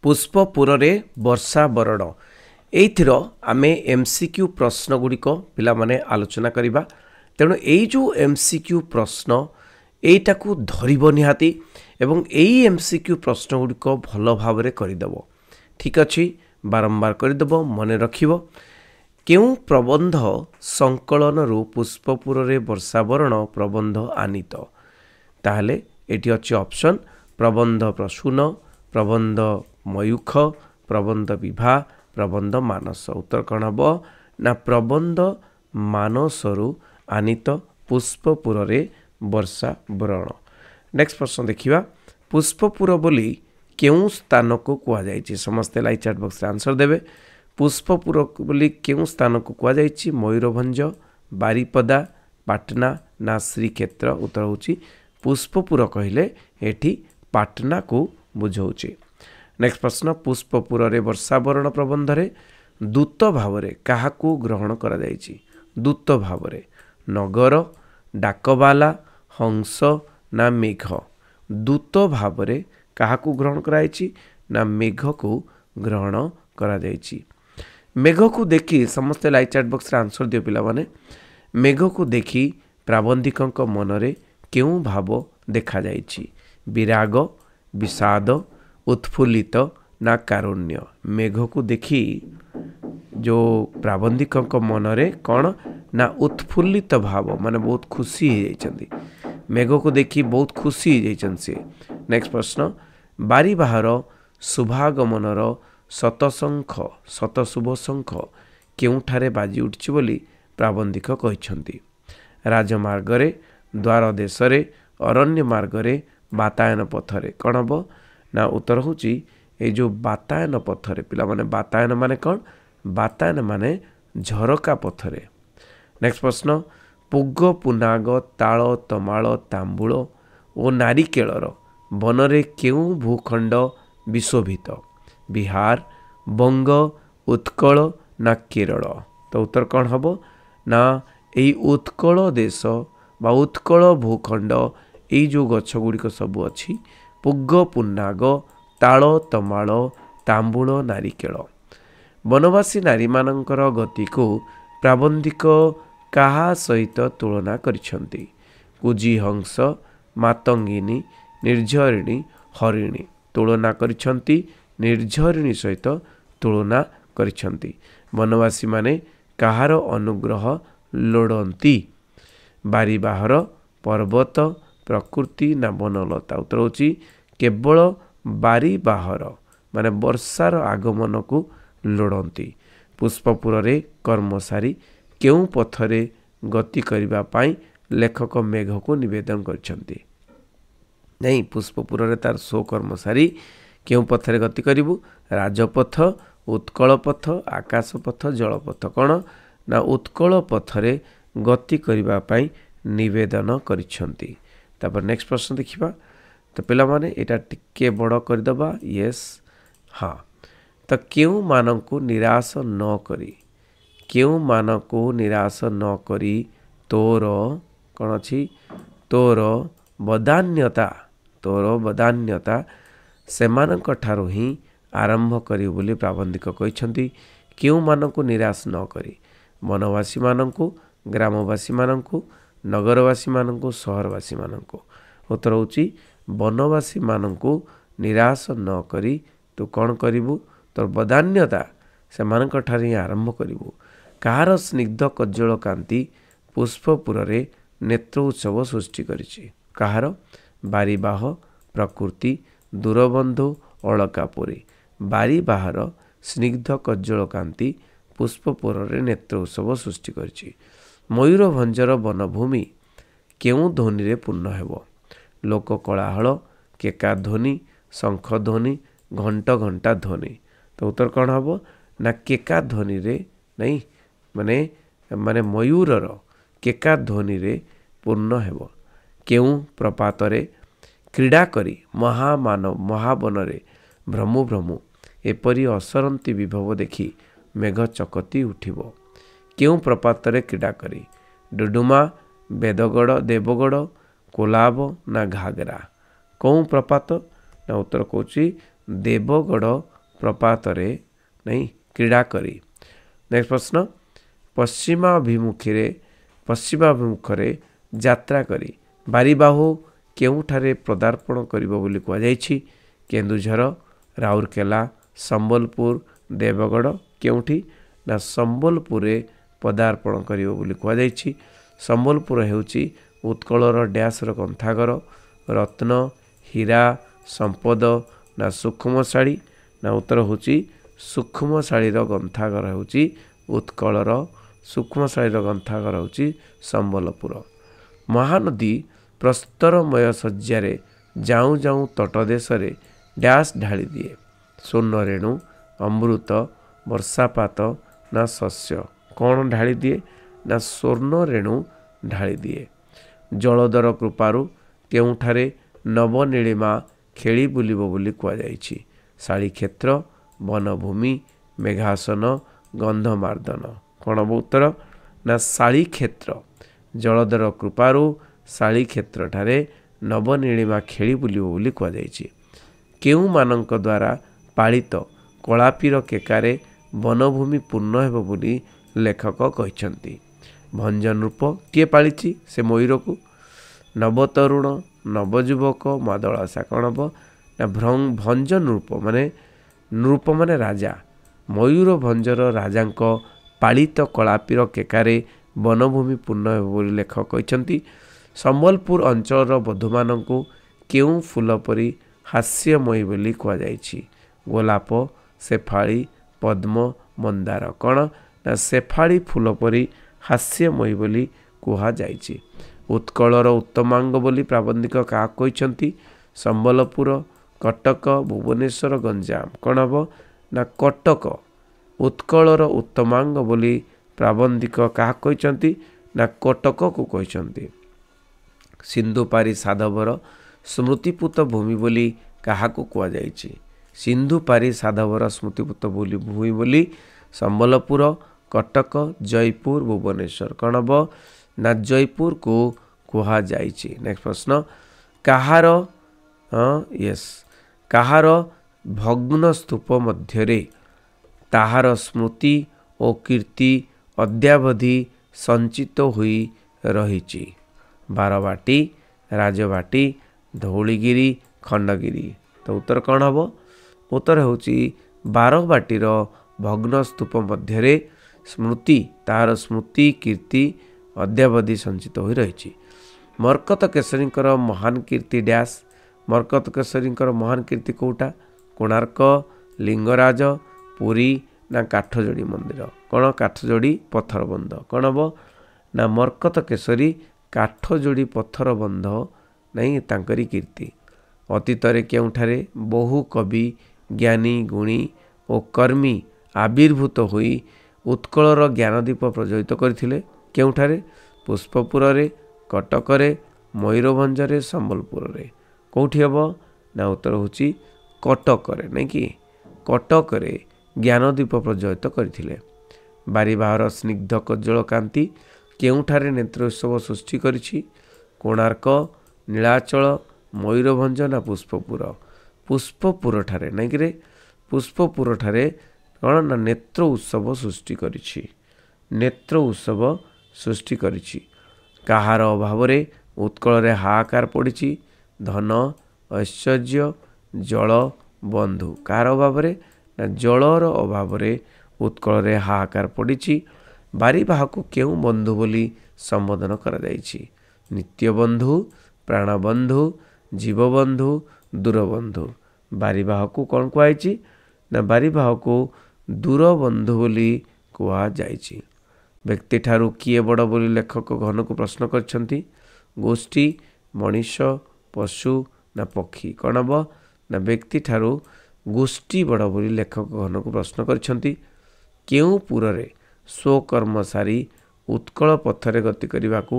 पुष्पपुरे वर्षा बरण एइथिर आमे एमसीक्यू प्रश्न गुड़िक पिला माने आलोचना करिबा। तेणु एई जो एमसीक्यू प्रश्न एइटाकू धरिबो निहाती एवं एई एमसीक्यू प्रश्न गुड़िक भल भाव करदेव। ठीक अच्छी बारंबार करदेव मन रखिबो। केउं प्रबंध संकलन रु पुष्पपुरे वर्षा बरण प्रबंध आनीत ताहले एटी अच्छी ऑप्शन प्रबंध प्रसून, प्रबंध मयूख, प्रबंध विभा, प्रबंध मानस। उत्तर कौन हम ना प्रबंध मानसरु आनीत पुष्पपुरे वर्षा बरण। नेक्स्ट प्रश्न देखिबा पुष्पपुर बोली केउं स्थान को कुआ जायछि। समस्ते लाइव चैट बॉक्स रे आंसर देबे। पुष्पपुर बोली केउं स्थान को कुआ जायछि। मयूरभंज, बारिपदा, पाटना ना श्रीक्षेत्र। उत्तर होछि पुष्पपुर कहिले एठी पाटना को बुझाउछि। नेक्स्ट प्रश्न पुष्पपुर रे वर्षा बरण प्रबंध रे दूत भाव रे काहाकू ग्रहण करा जायछि। दूत भाव रे नगर, डाकबाला, हंस ना मेघ। दूत भाव रे काहाकू ग्रहण करा जायछि ना मेघ को ग्रहण करा जायछि। मेघ को देखी समस्त लाइव चैट बॉक्स रे आंसर दियो पिला माने। मेघ को देखी प्राबंधिकଙ୍କ मनरे केउं भाव देखा जायछि। विराग, विषाद, उत्फुल्लित ना कारुण्य। मेघ को देखी जो प्राबंधिकଙ୍କ मनरे कौन ना उत्फुल्लित भाव माने बहुत खुशी हो जाइछन्ती। मेघ को देखी बहुत खुशी हो जाइछन्ती से। नेक्स्ट प्रश्न बारी बाहर शुभागमनर शतशंख शतशुभ शंख केउठारे बाजी उठिछि बोली प्राबंधिक कहिछन्ती। राजमार्ग रे, द्वार देश रे, अरण्य मार्ग रे, बातायन पथरे। कौन हम ना उत्तर होची ए जो बातायन पथरे। पिला माने बातायन माने कौन? बातायन माने झरका पथरे। नेक्स्ट प्रश्न पुग, पुनाग, ताल, तमाल, तांबूल और नारिकेलर बनरे केउं भूखंड विशोभित। बिहार, बंग, उत्कल ना केरल। तो उत्तर कौन हम ना यही उत्कल देश बा उत्कल भूखंड यही जो गछ गुड़िक सब अच्छी पुग, पुनाग, ताल, तमाल, तांबूल, नारिकेल। वनवासी नारी मानकर गति को प्राबंधिक काहा सहित तुलना करिछन्ति। कुजी हंस, मातंगिनी, निर्झरिणी, हरिणी। तुलना करिछन्ति निर्झरिणी सहित तुलना करिछन्ति। वनवासी माने काहार अनुग्रह लोड़ंती। बारी बाहर, पर्वत, प्रकृति ना बनलता। उत्तर होची केवल बारी बाहर माने वर्षार आगमन को लोड़ंती। पुष्पपुर रे कर्मचारी केउं पथरे गति करिबा पाई लेखक मेघ को निवेदन करछन्ती। नहीं पुष्पपुर रे तार सो कर्मचारी केउं पथरे गति करिबु। राजपथ, उत्कल पथ, आकाश पथ, जलपथ। कौन ना उत्कल पथरे गति करिबा पाई निवेदन करिछन्ती। तापर नेक्स्ट प्रश्न देखिबा। तो पिला माने एटा टिके बड़ करदबा। यस हाँ तो केउं मानकु निराश न करी, केउं मानकु निराश न करी तोर कौन अछि तोर बदान्यता, तोर बदान्यता सेमानक ठारो ही आरंभ करी बोली प्राबंधिक कहिछन्ती। केउं मानकु निराश न करी वनवासी मानकु, ग्रामवासी मानकु, नगरवासी मानकु, सहरवासी मानकु। उत्तर होची वनवासी मानकु निराश न करी तू कौन करिबु तोर बदान्यता सेमानक ठारे ही आरंभ करिबु। कहार स्निग्ध कज्जल कांति पुष्पपुर रे नेत्र उत्सव सृष्टि करिछि। कहार बारीबाह, प्रकृति, दूरबंधु, अलकापुरी। बारी बाहर स्निग्ध कज्जल कांति पुष्पपुर रे नेत्र उत्सव सृष्टि करिछि। मयूरभंजर वनभूमि केउं ध्वनि रे पूर्ण हेबो। लोक कोलाहल, केका ध्वनि, शंख ध्वनि, घंट घंटा ध्वनि। तो उत्तर कौन हम ना केका ध्वनि रे नहीं माने माने मयूरर केका ध्वनि रे पूर्ण हेबो। केउं प्रपात रे क्रीड़ा करी महावन रे भ्रमु भ्रमु एपरी असरंती विभव देखी मेघ चकती उठिबो। केउं प्रपात रे क्रीड़ा करी डुडुमा, बेदगड़, देवगड़, कोलाब ना घागरा। कौं प्रपात ना उत्तर कौची ଦେବଗଡ଼ ପ୍ରପାତରେ ନାଇଁ କ୍ରୀଡ଼ା କରି। ନେକ୍ସଟ ପ୍ରଶ୍ନ ପଶ୍ଚିମାଭିମୁଖରେ ଯାତ୍ରା କରି ବାରିବାହୁ କେଉଁଠାରେ ପଦାର୍ପଣ କରିବ ବୋଲି କୁହାଯାଇଛି? କେନ୍ଦୁଝର, ରାଉରକେଲା, ସମ୍ବଲପୁର, ଦେବଗଡ଼। କେଉଁଠି? ନା ସମ୍ବଲପୁରରେ ପଦାର୍ପଣ କରିବ ବୋଲି କୁହାଯାଇଛି। ସମ୍ବଲପୁର ହେଉଛି ଉତ୍କଳର ଡ୍ୟାସ୍ର ଗ୍ରନ୍ଥାଗାର, ରତ୍ନ, ହୀରା, ସମ୍ପଦ ନା ସୂକ୍ଷ୍ମଶାଳୀ? ନା ଉତ୍ତର ହେଉଛି ସୂକ୍ଷ୍ମଶାଳୀର ଗ୍ରନ୍ଥାଗାର ହେଉଛି ଉତ୍କଳର, ସୂକ୍ଷ୍ମଶାଳୀର ଗ୍ରନ୍ଥାଗାର ହେଉଛି ସମ୍ବଲପୁର। ମହାନଦୀ ପ୍ରସ୍ତରମୟ ଶଯ୍ୟାରେ ଯାଉଁ ଯାଉଁ ତଟଦେଶରେ ଡ୍ୟାସ୍ ଢାଳି ଦିଏ। ସ୍ୱର୍ଣ୍ଣରେଣୁ, ଅମୃତ, ବର୍ଷାପାତ ନା ଶସ୍ୟ? କ'ଣ ଢାଳି ଦିଏ? ନା ସ୍ୱର୍ଣ୍ଣରେଣୁ ଢାଳି ଦିଏ। ଜଳଧର କୃପାରୁ କେଉଁଠାରେ ନବନୀଳିମା ଖେଳି ବୁଲିବ ବୋଲି କୁହାଯାଇଛି? ଶାଳିକ୍ଷେତ୍ର, ବନଭୂମି, ମେଘାସନ, ଗନ୍ଧମାର୍ଦ୍ଦନ। କ'ଣ ହେବ ଉତ୍ତର? ନା ଶାଳିକ୍ଷେତ୍ର। ଜଳଧର କୃପାରୁ ଶାଳିକ୍ଷେତ୍ରଠାରେ ନବନୀଳିମା ଖେଳି ବୁଲିବ ବୋଲି କୁହାଯାଇଛି। କେଉଁମାନଙ୍କ ଦ୍ୱାରା ପାଳିତ କଳାପୀର କେକାରେ ବନଭୂମି ପୂର୍ଣ୍ଣ ହେବ ବୋଲି ଲେଖକ କହିଛନ୍ତି? ଭଞ୍ଜନୃପ। କିଏ ପାଳିଛି ସେ ମୟୂରକୁ? ନବତରୁଣ, ନବଯୁବକ, ମାଦଳାସା। କ'ଣ ହେବ? ନା ଭଞ୍ଜନୃପ ନୃପ ମାନେ ରାଜା। ମୟୂରଭଞ୍ଜର ରାଜାଙ୍କ ପାଳିତ କଳାପୀର କେକାରେ ବନଭୂମି ପୂର୍ଣ୍ଣ ହେବ ବୋଲି ଲେଖକ କହିଛନ୍ତି। ସମ୍ବଲପୁର ଅଞ୍ଚଳର ବଧୂମାନଙ୍କୁ କେଉଁ ଫୁଲ ପରି ହାସ୍ୟମୟୀ ବୋଲି କୁହାଯାଇଛି? ଗୋଲାପ, ଶେଫାଳି, ପଦ୍ମ, ମନ୍ଦାର। କ'ଣ? ନା ଶେଫାଳି ଫୁଲ ପରି ହାସ୍ୟମୟୀ ବୋଲି କୁହାଯାଇଛି। ଉତ୍କଳର ଉତ୍ତମାଙ୍ଗ ବୋଲି ପ୍ରାବନ୍ଧିକ କାହାକୁ କହିଛନ୍ତି? ସମ୍ବଲପୁର, କଟକ, ଭୁବନେଶ୍ୱର, ଗଞ୍ଜାମ। କ'ଣ ହେବ? ନା କଟକ। ଉତ୍କଳର ଉତ୍ତମାଙ୍ଗ ବୋଲି ପ୍ରାବନ୍ଧିକ କାହାକୁ କହିଛନ୍ତି? ନା କଟକକୁ କହିଛନ୍ତି। ସିନ୍ଧୁପାରି ସାଧବର ସ୍ମୃତିପୂତ ଭୂମି ବୋଲି କାହାକୁ କୁହାଯାଇଛି? ସିନ୍ଧୁପାରି ସାଧବର ସ୍ମୃତିପୂତ ଭୂମି ବୋଲି ସମ୍ବଲପୁର, କଟକ, ଜୟପୁର, ଭୁବନେଶ୍ୱର। କ'ଣ ହେବ? ନା ଜୟପୁରକୁ କୁହାଯାଇଛି। ନେକ୍ସଟ ପ୍ରଶ୍ନ କାହାର ଭଗ୍ନ ସ୍ତୂପ ମଧ୍ୟରେ ତାହାର ସ୍ମୃତି ଓ କୀର୍ତ୍ତି ଅଦ୍ୟାବଧି ସଞ୍ଚିତ ହୋଇ ରହିଛି? ବାରବାଟୀ, ରାଜବାଟୀ, ଧଉଳିଗିରି, ଖଣ୍ଡଗିରି। ତ ଉତ୍ତର କ'ଣ ହେବ? ଉତ୍ତର ହେଉଛି ବାରବାଟୀର ଭଗ୍ନ ସ୍ତୂପ ମଧ୍ୟରେ ତାହାର ସ୍ମୃତି କୀର୍ତ୍ତି ଅଦ୍ୟାବଧି ସଞ୍ଚିତ ହୋଇ ରହିଛି। ମରକତ କେଶରୀଙ୍କର ମହାନ କୀର୍ତ୍ତି ଡ୍ୟାସ୍? ମରକତ କେଶରୀଙ୍କର ମହାନ କୀର୍ତ୍ତି କେଉଁଟା? କୋଣାର୍କ, ଲିଙ୍ଗରାଜ, ପୁରୀ ନା କାଠଯୋଡ଼ି ମନ୍ଦିର? କ'ଣ? କାଠଯୋଡ଼ି ପଥର ବନ୍ଧ। କ'ଣ ହେବ? ନା ମରକତ କେଶରୀ କାଠଯୋଡ଼ି ପଥର ବନ୍ଧ ନାହିଁ ତାଙ୍କରି କୀର୍ତ୍ତି। ଅତୀତରେ କେଉଁଠାରେ ବହୁ କବି, ଜ୍ଞାନୀ, ଗୁଣୀ ଓ କର୍ମୀ ଆବିର୍ଭୂତ ହୋଇ ଉତ୍କଳର ଜ୍ଞାନଦୀପ ପ୍ରଜ୍ୱଳିତ କରିଥିଲେ? କେଉଁଠାରେ? ପୁଷ୍ପପୁରରେ, କଟକରେ, ମୟୂରଭଞ୍ଜରେ, ସମ୍ବଲପୁରରେ। କେଉଁଠି ହେବ? ନା ଉତ୍ତର ହେଉଛି କଟକରେ, ନାଇଁ କି? କଟକରେ ଜ୍ଞାନଦୀପ ପ୍ରଜ୍ୱଳିତ କରିଥିଲେ। ବାରିବାହର ସ୍ନିଗ୍ଧ କଜ୍ଜଳ କାନ୍ତି କେଉଁଠାରେ ନେତ୍ର ଉତ୍ସବ ସୃଷ୍ଟି କରିଛି? କୋଣାର୍କ, ନୀଳାଚଳ, ମୟୂରଭଞ୍ଜ ନା ପୁଷ୍ପପୁର? ପୁଷ୍ପପୁରଠାରେ, ନାଇଁ କିରେ? ପୁଷ୍ପପୁରଠାରେ କ'ଣ? ନା ନେତ୍ର ଉତ୍ସବ ସୃଷ୍ଟି କରିଛି। ନେତ୍ର ଉତ୍ସବ ସୃଷ୍ଟି କରିଛି। କାହାର ଅଭାବରେ ଉତ୍କଳରେ ହାହାକାର ପଡ଼ିଛି? ଧନ, ଐଶ୍ୱର୍ଯ୍ୟ, ଜଳ, ବନ୍ଧୁ। କାହାର ଅଭାବରେ? ନା ଜଳର ଅଭାବରେ ଉତ୍କଳରେ ହାହାକାର ପଡ଼ିଛି। ବାରିବାହକୁ କେଉଁ ବନ୍ଧୁ ବୋଲି ସମ୍ବୋଧନ କରାଯାଇଛି? ନିତ୍ୟବନ୍ଧୁ, ପ୍ରାଣବନ୍ଧୁ, ଜୀବବନ୍ଧୁ, ଦୂରବନ୍ଧୁ। ବାରିବାହକୁ କ'ଣ କୁହାଯାଇଛି? ନା ବାରିବାହକୁ ଦୂରବନ୍ଧୁ ବୋଲି କୁହାଯାଇଛି। ବ୍ୟକ୍ତିଠାରୁ କିଏ ବଡ଼ ବୋଲି ଲେଖକ ଘନକୁ ପ୍ରଶ୍ନ କରିଛନ୍ତି? ଗୋଷ୍ଠୀ, ମଣିଷ, ପଶୁ ନା ପକ୍ଷୀ? କ'ଣ ହେବ? ନା ବ୍ୟକ୍ତିଠାରୁ ଗୋଷ୍ଠୀ ବଡ଼ ବୋଲି ଲେଖକ ଘନକୁ ପ୍ରଶ୍ନ କରିଛନ୍ତି। କେଉଁ ପୁରରେ ସ୍ୱକର୍ମ ସାରି ଉତ୍କଳ ପଥରେ ଗତି କରିବାକୁ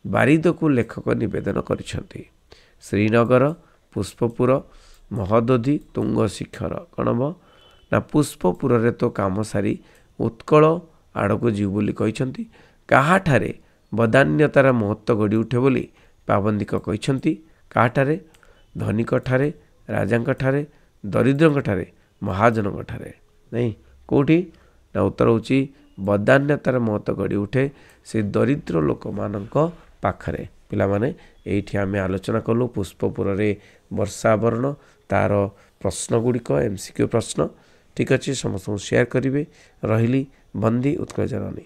ବାରିଦକୁ ଲେଖକ ନିବେଦନ କରିଛନ୍ତି? ଶ୍ରୀନଗର, ପୁଷ୍ପପୁର, ମହୋଦଧି, ତୁଙ୍ଗ ଶିଖର। କ'ଣ ହେବ? ନା ପୁଷ୍ପପୁରରେ ତ କାମ ସାରି ଉତ୍କଳ ଆଡ଼କୁ ଯିବୁ ବୋଲି କହିଛନ୍ତି। କାହାଠାରେ ବଦାନ୍ୟତାର ମହତ୍ତ୍ୱ ଗଢ଼ି ଉଠେ ବୋଲି ପ୍ରାବନ୍ଧିକ କହିଛନ୍ତି? କାହାଠାରେ? ଧନିକଠାରେ, ରାଜାଙ୍କଠାରେ, ଦରିଦ୍ରଙ୍କଠାରେ ମହାଜନଙ୍କଠାରେ ନାଇଁ କେଉଁଠି ନା ଉତ୍ତର ହେଉଛି ବଦାନ୍ୟତାର ମହତ ଗଢ଼ି ଉଠେ ସେ ଦରିଦ୍ର ଲୋକମାନଙ୍କ ପାଖରେ। ପିଲାମାନେ ଏଇଠି ଆମେ ଆଲୋଚନା କଲୁ ପୁଷ୍ପପୁରରେ ବର୍ଷା ଆବରଣ ତାର ପ୍ରଶ୍ନ ଗୁଡ଼ିକ MCQ ପ୍ରଶ୍ନ। ଠିକ୍ ଅଛି, ସମସ୍ତଙ୍କୁ ସେୟାର କରିବେ। ରହିଲି। ବନ୍ଦୀ ଉତ୍କଳ ଜନନୀ।